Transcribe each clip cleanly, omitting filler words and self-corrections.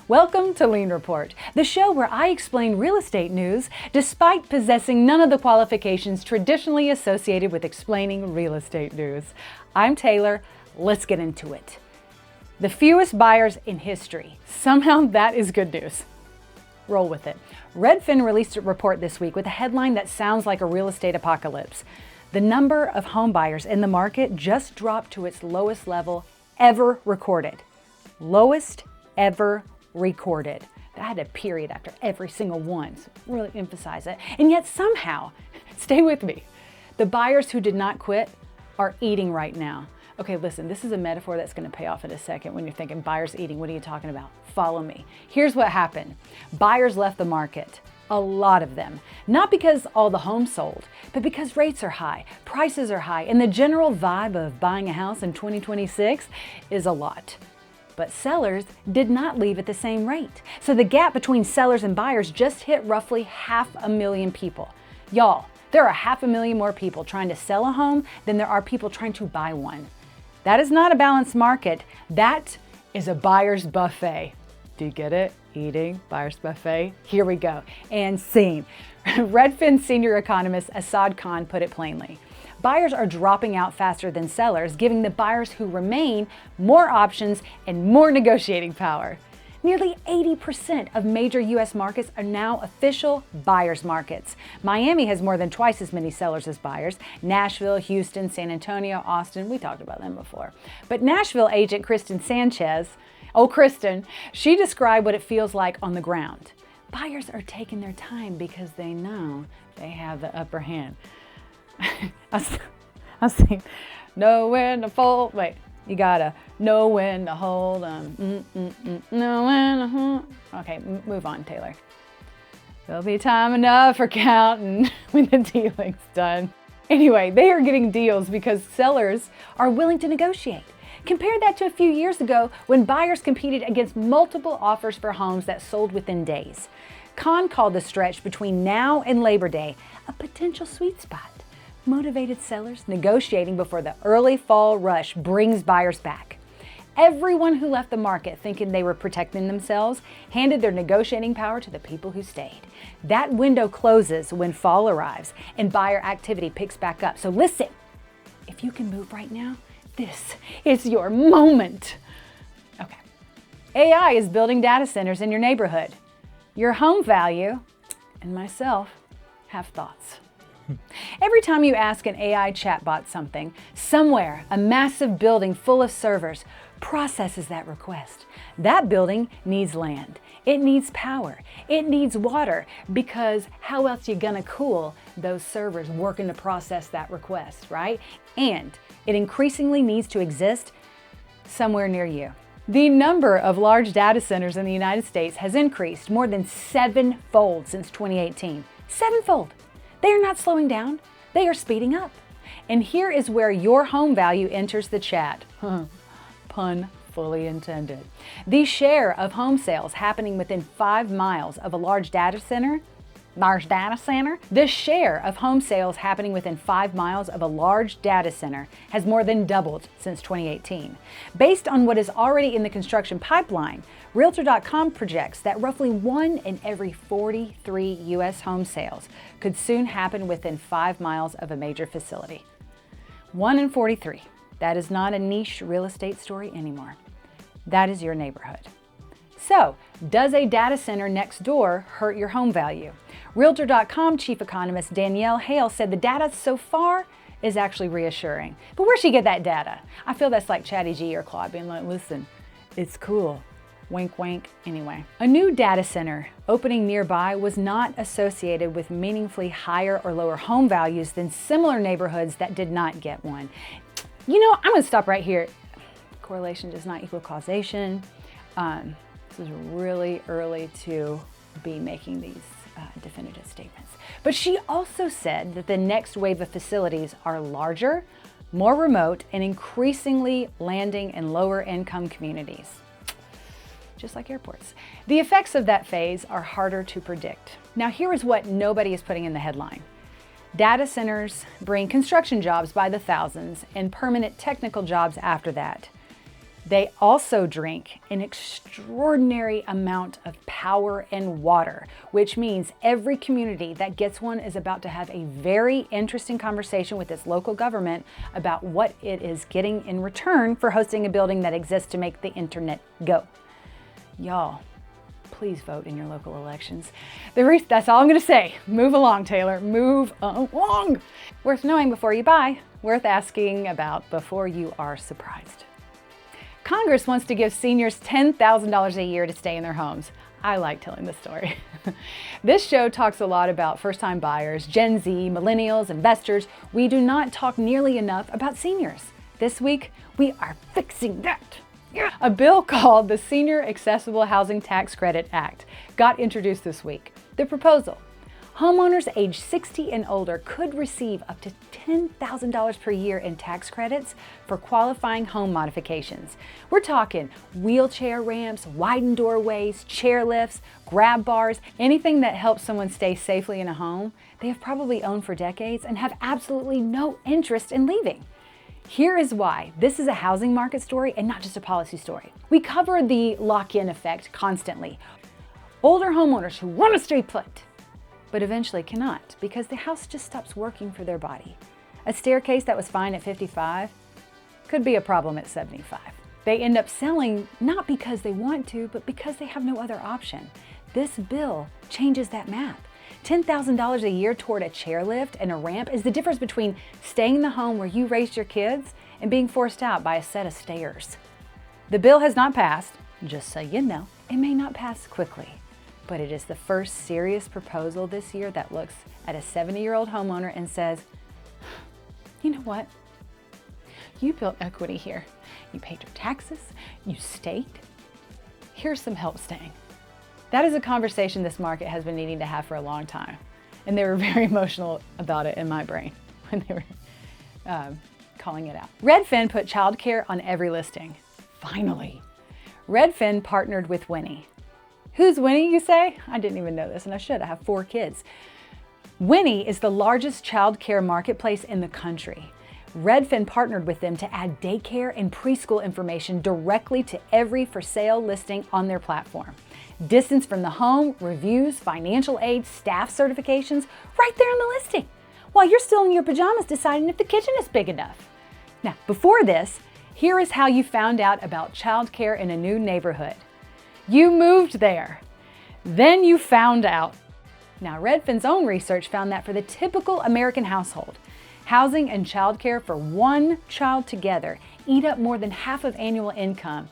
Welcome to Lien Report, the show where I explain real estate news despite possessing none of the qualifications traditionally associated with explaining real estate news. I'm Taylor. Let's get into it. The fewest buyers in history. Somehow that is good news. Roll with it. Redfin released a report this week with a headline that sounds like a real estate apocalypse. The number of home buyers in the market just dropped to its lowest level ever recorded. Lowest ever recorded. That had a period after every single one, so really emphasize it. And yet somehow, stay with me, the buyers who did not quit are eating right now. Okay, listen, this is a metaphor that's going to pay off in a second when you're thinking buyers eating. What are you talking about? Follow me. Here's what happened. Buyers left the market. A lot of them. Not because all the homes sold, but because rates are high, prices are high, and the general vibe of buying a house in 2026 is a lot. But sellers did not leave at the same rate. So the gap between sellers and buyers just hit roughly 500,000 people. Y'all, there are 500,000 more people trying to sell a home than there are people trying to buy one. That is not a balanced market. That is a buyer's buffet. Do you get it? Eating, buyer's buffet. Here we go. And scene. Redfin senior economist Asad Khan put it plainly. Buyers are dropping out faster than sellers, giving the buyers who remain more options and more negotiating power. Nearly 80% of major U.S. markets are now official buyers markets. Miami has more than twice as many sellers as buyers. Nashville, Houston, San Antonio, Austin, we talked about them before. But Nashville agent Kristen Sanchez, Kristen, she described what it feels like on the ground. Buyers are taking their time because they know they have the upper hand. I was thinking, know when to fold. Wait, you gotta know when to hold them. Know when to hold. Okay, move on, Taylor. There'll be time enough for counting when the dealing's done. Anyway, they are getting deals because sellers are willing to negotiate. Compare that to a few years ago when buyers competed against multiple offers for homes that sold within days. Khan called the stretch between now and Labor Day a potential sweet spot. Motivated sellers negotiating before the early fall rush brings buyers back. Everyone who left the market thinking they were protecting themselves handed their negotiating power to the people who stayed. That window closes when fall arrives and buyer activity picks back up. So listen, if you can move right now, this is your moment. Okay. AI is building data centers in your neighborhood. Your home value and myself have thoughts. Every time you ask an AI chatbot something, somewhere a massive building full of servers processes that request. That building needs land. It needs power. It needs water, because how else are you gonna cool those servers working to process that request, right? And it increasingly needs to exist somewhere near you. The number of large data centers in the United States has increased more than 7-fold since 2018. 7-fold. They are not slowing down, they are speeding up. And here is where your home value enters the chat. Pun fully intended. The share of home sales happening within 5 miles of a large data center, the share of home sales happening within 5 miles of a large data center has more than doubled since 2018. Based on what is already in the construction pipeline, Realtor.com projects that roughly 1 in every 43 U.S. home sales could soon happen within 5 miles of a major facility. 1 in 43. That is not a niche real estate story anymore. That is your neighborhood. So, does a data center next door hurt your home value? Realtor.com chief economist Danielle Hale said the data so far is actually reassuring. But where'd she get that data? I feel that's like Chat-GPT or Claude being like, listen, it's cool. Wink, wink. Anyway, a new data center opening nearby was not associated with meaningfully higher or lower home values than similar neighborhoods that did not get one. You know, I'm gonna stop right here. Correlation does not equal causation. This is really early to be making these definitive statements. But she also said that the next wave of facilities are larger, more remote, and increasingly landing in lower income communities. Just like airports. The effects of that phase are harder to predict. Now here is what nobody is putting in the headline. Data centers bring construction jobs by the thousands and permanent technical jobs after that. They also drink an extraordinary amount of power and water, which means every community that gets one is about to have a very interesting conversation with its local government about what it is getting in return for hosting a building that exists to make the internet go. Y'all, please vote in your local elections. That's all I'm going to say. Move along, Taylor. Move along. Worth knowing before you buy. Worth asking about before you are surprised. Congress wants to give seniors $10,000 a year to stay in their homes. I like telling this story. This show talks a lot about first-time buyers, Gen Z, millennials, investors. We do not talk nearly enough about seniors. This week, we are fixing that. A bill called the Senior Accessible Housing Tax Credit Act got introduced this week. The proposal: homeowners age 60 and older could receive up to $10,000 per year in tax credits for qualifying home modifications. We're talking wheelchair ramps, widened doorways, chairlifts, grab bars, anything that helps someone stay safely in a home they have probably owned for decades and have absolutely no interest in leaving. Here is why this is a housing market story and not just a policy story. We cover the lock-in effect constantly. Older homeowners who want to stay put, but eventually cannot because the house just stops working for their body. A staircase that was fine at 55 could be a problem at 75. They end up selling not because they want to, but because they have no other option. This bill changes that math. $10,000 a year toward a chairlift and a ramp is the difference between staying in the home where you raised your kids and being forced out by a set of stairs. The bill has not passed, just so you know. It may not pass quickly, but it is the first serious proposal this year that looks at a 70-year-old homeowner and says, you know what? You built equity here. You paid your taxes, you stayed. Here's some help staying. That is a conversation this market has been needing to have for a long time. And they were very emotional about it in my brain when they were calling it out. Redfin put childcare on every listing. Finally. Redfin partnered with Winnie. Who's Winnie, you say? I didn't even know this, and I should. I have 4 kids. Winnie is the largest childcare marketplace in the country. Redfin partnered with them to add daycare and preschool information directly to every for sale listing on their platform. Distance from the home, reviews, financial aid, staff certifications, right there in the listing, while you're still in your pajamas deciding if the kitchen is big enough. Now, before this, here is how you found out about childcare in a new neighborhood. You moved there. Then you found out. Now, Redfin's own research found that for the typical American household, housing and childcare for one child together eat up more than half of annual income.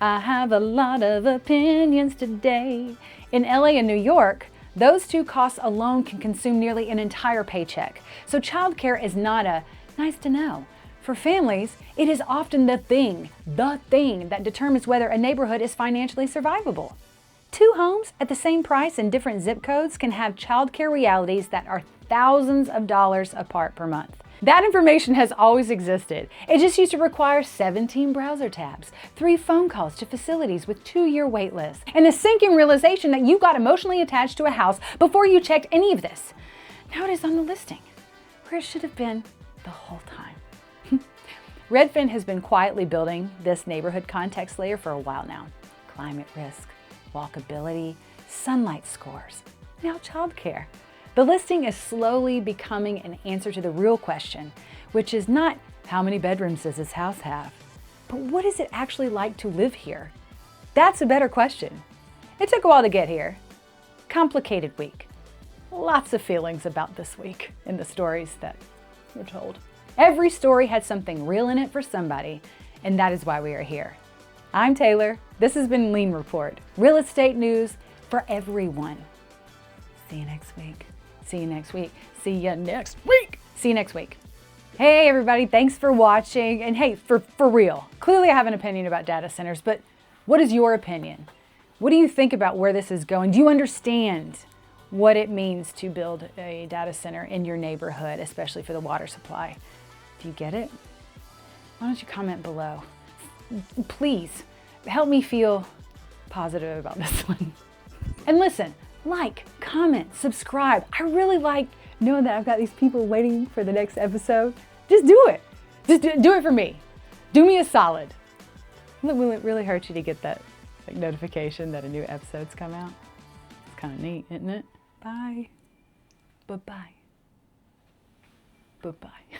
I have a lot of opinions today. In LA and New York, those 2 costs alone can consume nearly an entire paycheck. So childcare is not a nice to know. For families, it is often the thing that determines whether a neighborhood is financially survivable. 2 homes at the same price in different zip codes can have childcare realities that are thousands of dollars apart per month. That information has always existed. It just used to require 17 browser tabs, 3 phone calls to facilities with 2-year wait lists, and a sinking realization that you got emotionally attached to a house before you checked any of this. Now it is on the listing, where it should have been the whole time. Redfin has been quietly building this neighborhood context layer for a while now. Climate risk, walkability, sunlight scores, now childcare. The listing is slowly becoming an answer to the real question, which is not how many bedrooms does this house have, but what is it actually like to live here? That's a better question. It took a while to get here. Complicated week. Lots of feelings about this week in the stories that were told. Every story had something real in it for somebody, and that is why we are here. I'm Taylor. This has been Lien Report, real estate news for everyone. See you next week. See you next week. See you next week. See you next week. Hey everybody, thanks for watching. And hey, for real, clearly I have an opinion about data centers, but what is your opinion? What do you think about where this is going? Do you understand what it means to build a data center in your neighborhood, especially for the water supply? Do you get it? Why don't you comment below? Please help me feel positive about this one. And listen, like, comment, subscribe. I really like knowing that I've got these people waiting for the next episode. Just do it. Just do it for me. Do me a solid. Will it really hurt you to get that notification that a new episode's come out? It's kind of neat, isn't it? Bye. Bye-bye. Bye-bye.